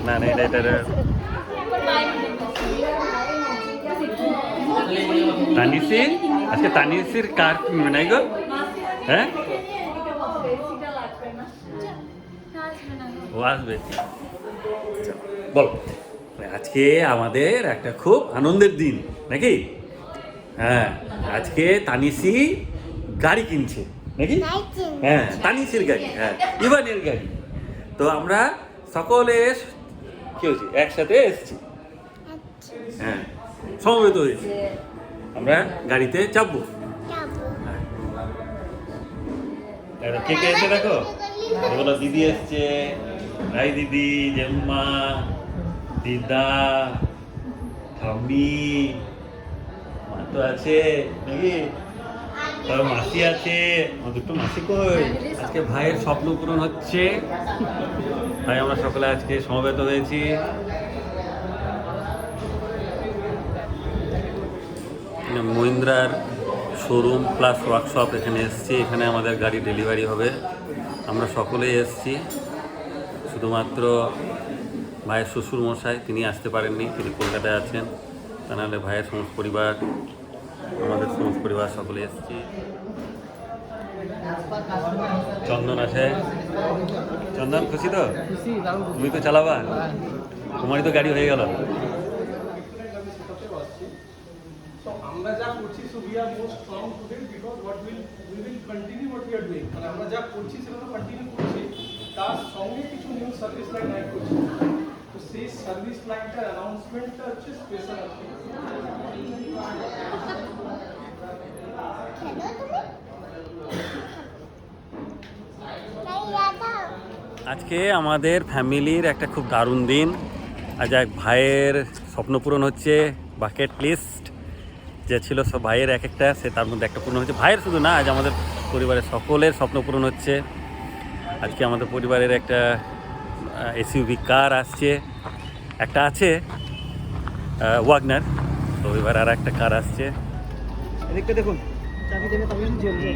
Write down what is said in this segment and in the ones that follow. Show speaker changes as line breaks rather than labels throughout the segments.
না না এটা তানিসি আজকে তানিসির কার নাই গো হ্যাঁ ও আসবে বল আজকে আমাদের একটা খুব আনন্দের দিন নাকি হ্যাঁ আজকে তানিসি গাড়ি কিনছে নাকি হ্যাঁ তানিসির গাড়ি হ্যাঁ ইভানের গাড়ি তো আমরা সকলে কি হয়েছি একসাথে এসেছি হ্যাঁ সমবেত হয়েছি আমরা গাড়িতে চাপবো কে কে এসে দেখো বলো দিদি এসছে রাই দিদি জেম্মা দিদা ঠাম্মি মা তো আছে নাকি তার মাসি আছে আমার দুটো মাসি কই আজকে ভাইয়ের স্বপ্ন পূরণ হচ্ছে তাই আমরা সকলে আজকে সমবেত হয়েছি মহিন্দ্রার শোরুম প্লাস ওয়ার্কশপ এখানে এসেছি এখানে আমাদের গাড়ি ডেলিভারি হবে আমরা সকলেই এসেছি শুধুমাত্র ভাইয়ের শ্বশুর মশাই তিনি আসতে পারেননি তিনি কলকাতায় আছেন তা নাহলে ভাইয়ের সমস্ত পরিবার আমাদের সমস্ত পরিবার সকলে এসেছি চন্দন আছে চন্দন খুশি তো তুমি তো চালাবা তোমারই তো গাড়ি হয়ে গেল
আমরা যা করছি so we are more strong today because we will continue what we are doing মানে আমরা যা করছি সেটা তো কন্টিনিউ করছি তার সঙ্গে কিছু নিউ সার্ভিস লাইন অ্যাড করছি তো সেই সার্ভিস লাইনটার অ্যানাউন্সমেন্টটা হচ্ছে স্পেশাল আছে
আজকে আমাদের ফ্যামিলির একটা খুব দারুণ দিন আজ এক ভাইয়ের স্বপ্ন পূরণ হচ্ছে বাকেট লিস্ট যে ছিল সব ভাইয়ের এক একটা সে তার মধ্যে একটা পূরণ হচ্ছে ভাইয়ের শুধু না আজ আমাদের পরিবারের সকলের স্বপ্ন পূরণ হচ্ছে আজকে আমাদের পরিবারের একটা এসইউভি কার আসছে একটা আছে ওয়াগনার তো এবার আর একটা কার আসছে
এদিকটা দেখুন চাবি দেবে তবে জ্বলবে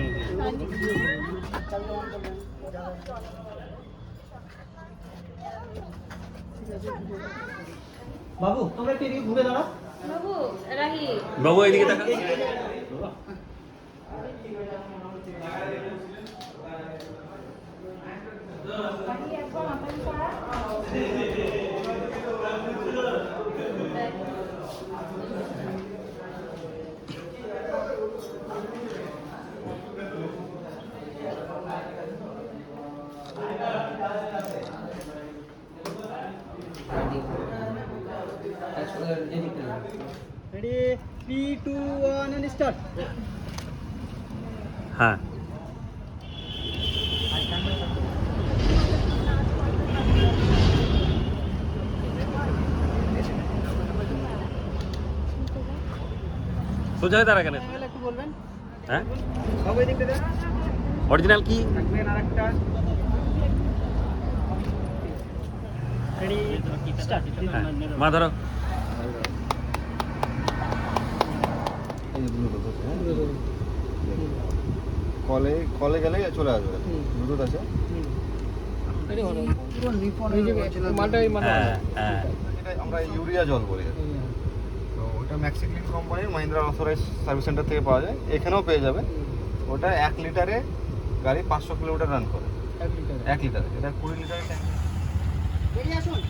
বাবু তোমরা একটু এদিকে ঘুরে দাঁড়াও
বাবু এদিকে দেখা
রেডি 3 2 1 এন্ড স্টার্ট
হ্যাঁ সোজা হয়ে দাঁড়া কেন
একটু বলবেন
হ্যাঁ
বাবু এদিকটা দেন
অরিজিনাল কি
রাখবেন আরেকটা রেডি স্টার্ট
মা ধরো
কলে কলে গেলে চলে আসবে ব্লুটুথ আছে
হ্যাঁ হ্যাঁ
এটা আমরা ইউরিয়া জল বলি তো ওটা ম্যাক্সিক্লিন কোম্পানির মহিন্দ্রা অথরাইজ সার্ভিস সেন্টার থেকে পাওয়া যায় এখানেও পেয়ে যাবে ওটা 1 লিটারে গাড়ি 500 কিলোমিটার রান করে 1 লিটারে এটা 20 লিটারের ট্যাঙ্ক
বেরিয়ে আসুন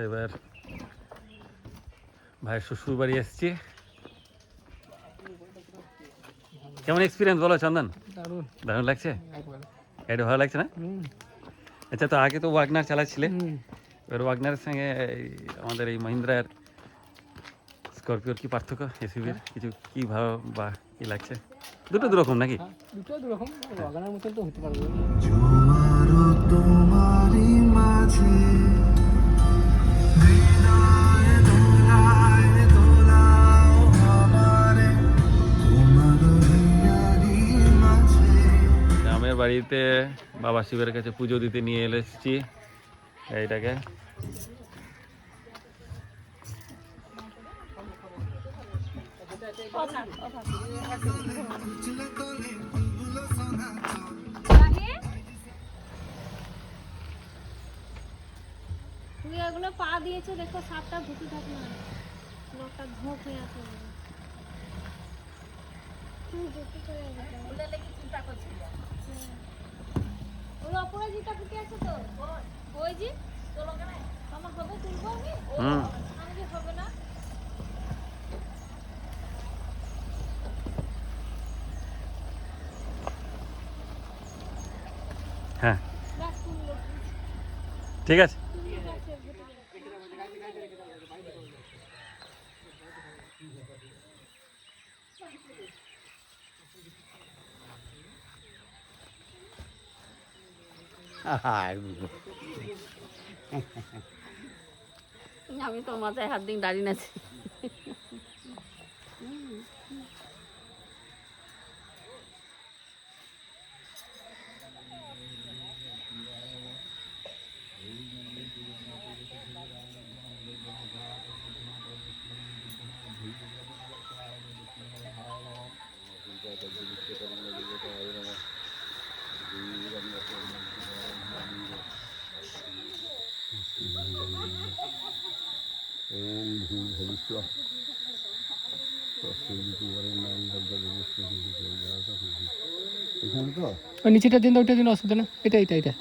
এবার ভাইয়ের শ্বশুর বাড়ি এসছি। কেমন এক্সপিরিয়েন্স বলো চন্দন?
দারুণ
দারুণ লাগছে?
একবার
গাড়ি ভালো লাগছে না? আচ্ছা, তো আগে তো ওয়াগনার চালাচ্ছিলে, এবার ওয়াগনারের সঙ্গে আমাদের এই মহিন্দ্রার স্করপিওর কি পার্থক্য, এসইউভির কিছু কি ভালো বা কি লাগছে? দুটো দুরকম নাকি?
দুটো দুরকম, বাগানের মতন তো হতে পারবে।
গ্রামের বাড়িতে বাবা শিবের কাছে পুজো দিতে নিয়ে এসেছি গাড়িটাকে।
তুই এগুলো পা দিয়েছে, দেখো সাপটা ঢুকে থাকে না, লোকটা ঝোঁক হয়ে আছে। ওই অপরাজিতা ফুটে আছে তো, ওই যে আমার হবে, তুলবো আমি, আমি যে হবে না।
হ্যাঁ,
ব্যাস তুললো,
ঠিক আছে।
আমি তো মাথায় হাত দিন দাঁড়িয়ে আছি।
ওই নিচেটা দিন, ওইটা দিন, অসুবিধা না, এটা এটা এটা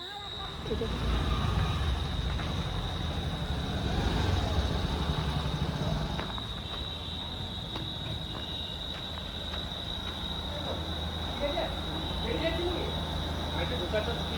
এটা দোকানটা